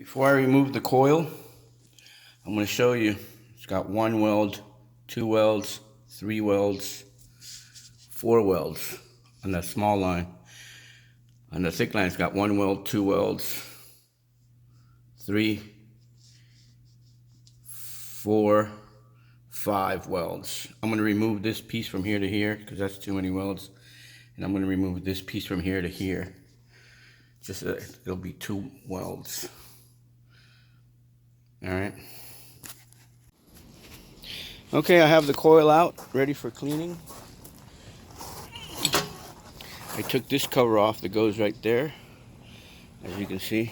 Before I remove the coil, I'm going to show you. It's got 1 weld, 2 welds, 3 welds, 4 welds on the small line. On the thick line, it's got 1 weld, 2 welds, 3, 4, 5 welds. I'm going to remove this piece from here to here because that's too many welds. And I'm going to remove this piece from here to here. Just so that it'll be 2 welds. Alright. Okay, I have the coil out, ready for cleaning. I took this cover off that goes right there. As you can see.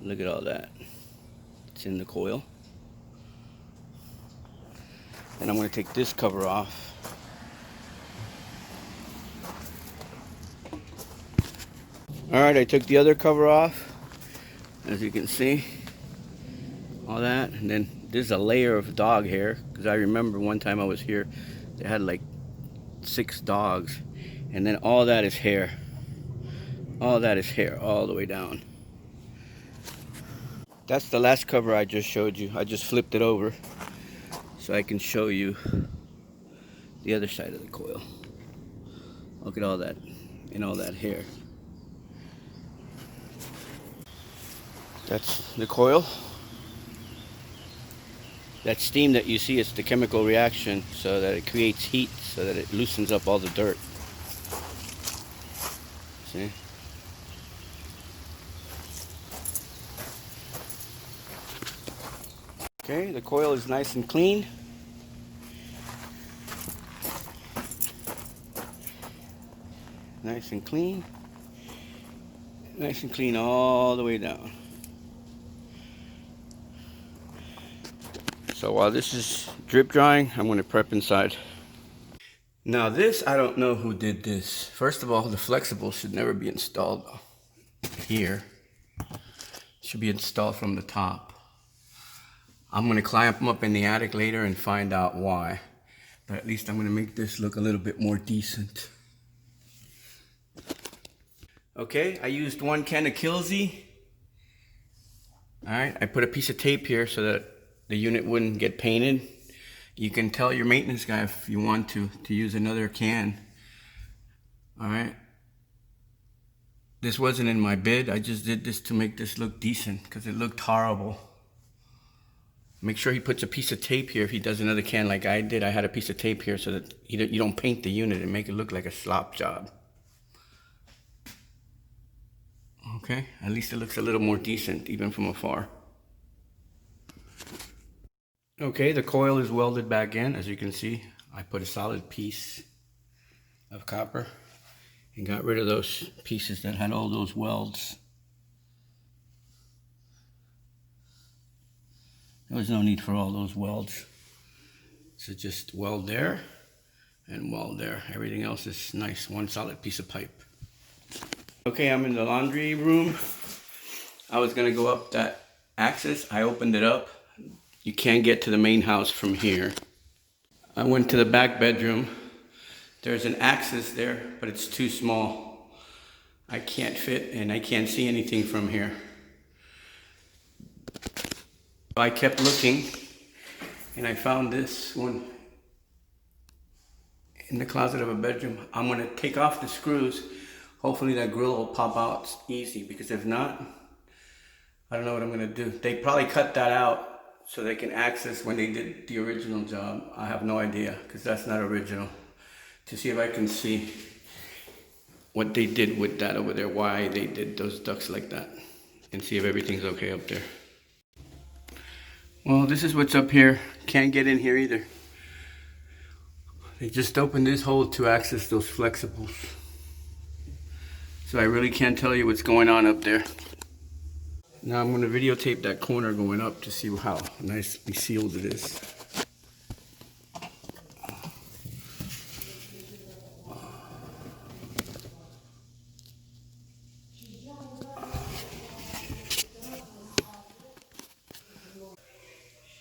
Look at all that. It's in the coil. And I'm going to take this cover off. Alright, I took the other cover off. As you can see. All that. And then there's a layer of dog hair. Because I remember one time I was here, they had like 6 dogs. And then all that is hair. All that is hair all the way down. That's the last cover I just showed you. I just flipped it over so I can show you the other side of the coil. Look at all that and all that hair. That's the coil. That steam that you see is the chemical reaction so that it creates heat so that it loosens up all the dirt. See? Okay, the coil is nice and clean. Nice and clean. Nice and clean all the way down. So while this is drip drying, I'm going to prep inside. Now this, I don't know who did this. First of all, the flexible should never be installed here. It should be installed from the top. I'm going to climb them up in the attic later and find out why. But at least I'm going to make this look a little bit more decent. Okay, I used 1 can of Kilzy. Alright, I put a piece of tape here so that the unit wouldn't get painted. You can tell your maintenance guy if you want to use another can. Alright. This wasn't in my bid. I just did this to make this look decent because it looked horrible. Make sure he puts a piece of tape here if he does another can like I did. I had a piece of tape here so that you don't paint the unit and make it look like a slop job. Okay, at least it looks a little more decent even from afar. Okay, the coil is welded back in. As you can see, I put a solid piece of copper and got rid of those pieces that had all those welds. There was no need for all those welds. So just weld there and weld there. Everything else is nice, one solid piece of pipe. Okay, I'm in the laundry room. I was gonna go up that access. I opened it up. You can't get to the main house from here. I went to the back bedroom. There's an access there, but it's too small. I can't fit and I can't see anything from here. I kept looking and I found this one in the closet of a bedroom. I'm gonna take off the screws. Hopefully that grill will pop out easy, because if not, I don't know what I'm gonna do. They probably cut that out so they can access when they did the original job. I have no idea, because that's not original. To see if I can see what they did with that over there, why they did those ducts like that, and see if everything's okay up there. Well, this is what's up here. Can't get in here either. They just opened this hole to access those flexibles. So I really can't tell you what's going on up there. Now I'm going to videotape that corner going up to see how nicely sealed it is.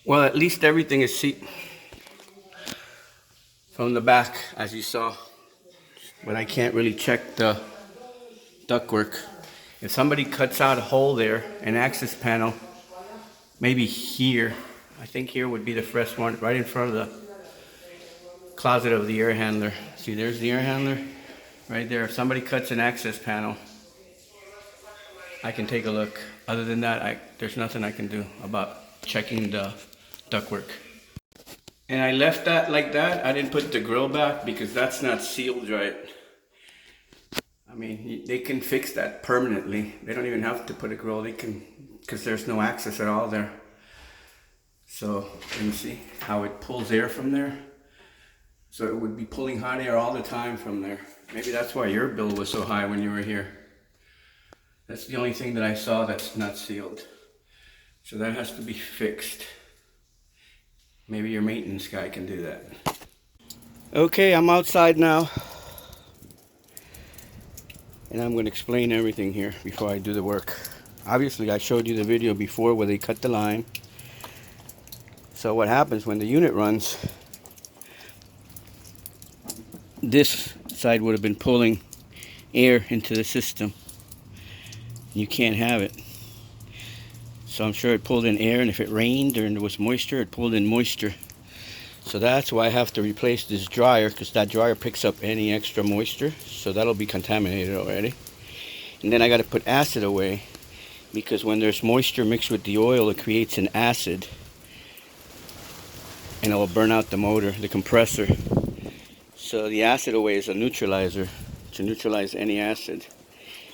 Well, at least everything is sealed from the back, as you saw. But I can't really check the ductwork. If somebody cuts out a hole there, an access panel, maybe here, I think here would be the fresh one, right in front of the closet of the air handler. See, there's the air handler right there. If somebody cuts an access panel, I can take a look. Other than that, there's nothing I can do about checking the ductwork. And I left that like that. I didn't put the grill back because that's not sealed right. I mean, they can fix that permanently. They don't even have to put a grill. They can, because there's no access at all there. So, let me see how it pulls air from there. So it would be pulling hot air all the time from there. Maybe that's why your bill was so high when you were here. That's the only thing that I saw that's not sealed. So that has to be fixed. Maybe your maintenance guy can do that. Okay, I'm outside now. And I'm going to explain everything here before I do the work. Obviously, I showed you the video before where they cut the line. So what happens when the unit runs, this side would have been pulling air into the system. You can't have it. So I'm sure it pulled in air, and if it rained or there was moisture, it pulled in moisture. So that's why I have to replace this dryer, because that dryer picks up any extra moisture. So that'll be contaminated already. And then I got to put acid away, because when there's moisture mixed with the oil, it creates an acid. And it will burn out the motor, the compressor. So the acid away is a neutralizer to neutralize any acid.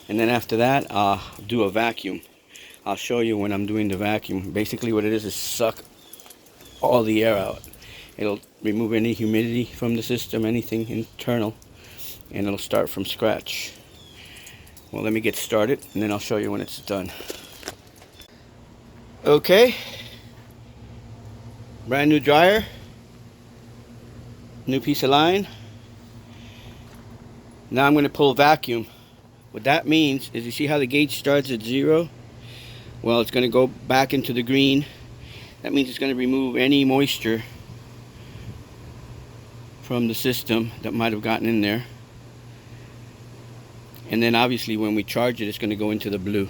And then after that, I'll do a vacuum. I'll show you when I'm doing the vacuum. Basically what it is suck all the air out. It'll remove any humidity from the system, anything internal, and it'll start from scratch. Well, let me get started and then I'll show you when it's done. Okay. Brand new dryer. New piece of line. Now I'm going to pull vacuum. What that means is, you see how the gauge starts at 0? Well, it's going to go back into the green. That means it's going to remove any moisture from the system that might have gotten in there. And then obviously when we charge it, it's going to go into the blue.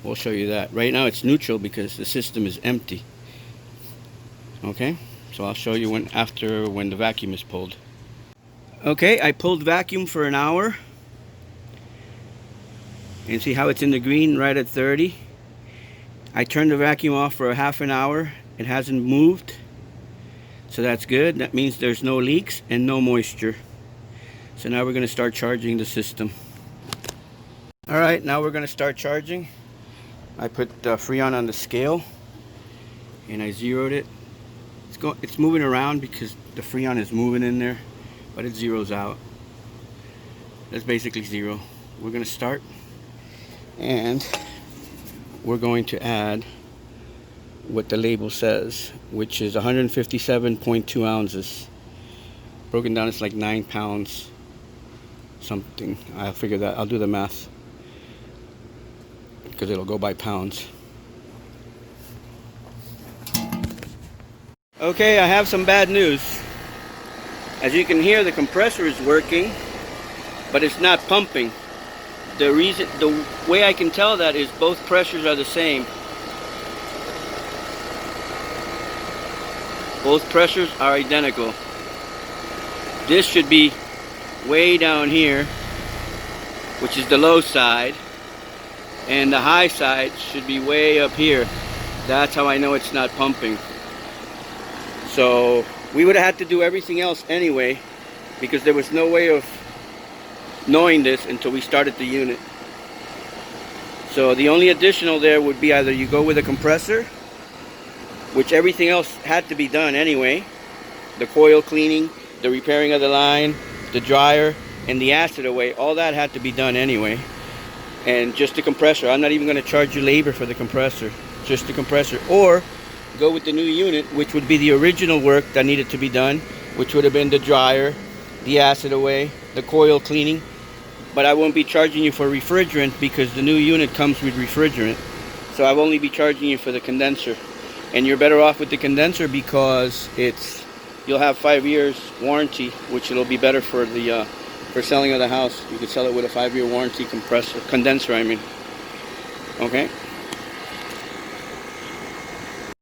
We'll show you that. Right now it's neutral because the system is empty. Okay, so I'll show you when the vacuum is pulled. Okay, I pulled vacuum for an hour. And see how it's in the green right at 30. I turned the vacuum off for a half an hour. It hasn't moved. So that's good. That means there's no leaks and no moisture. So now we're going to start charging the system. Alright, now we're going to start charging. I put Freon on the scale and I zeroed it. It's moving around because the Freon is moving in there, but it zeroes out. That's basically 0. We're going to start, and we're going to add what the label says, which is 157.2 ounces. Broken down, it's like 9 pounds something. I'll figure that. I'll do the math because it'll go by pounds. Okay, I have some bad news. As you can hear, the compressor is working, but it's not pumping. The way I can tell that is both pressures are the same. Both pressures are identical. This should be way down here, which is the low side, and the high side should be way up here. That's how I know it's not pumping. So we would have had to do everything else anyway, because there was no way of knowing this until we started the unit. So the only additional there would be either you go with a compressor, which everything else had to be done anyway. The coil cleaning, the repairing of the line, the dryer, and the acid away, all that had to be done anyway. And just the compressor. I'm not even going to charge you labor for the compressor, just the compressor. Or go with the new unit, which would be the original work that needed to be done, which would have been the dryer, the acid away, the coil cleaning. But I won't be charging you for refrigerant because the new unit comes with refrigerant. So I will only be charging you for the condenser. And you're better off with the condenser because you'll have 5 years warranty, which it'll be better for the for selling of the house. You could sell it with a 5-year warranty condenser, I mean. Okay.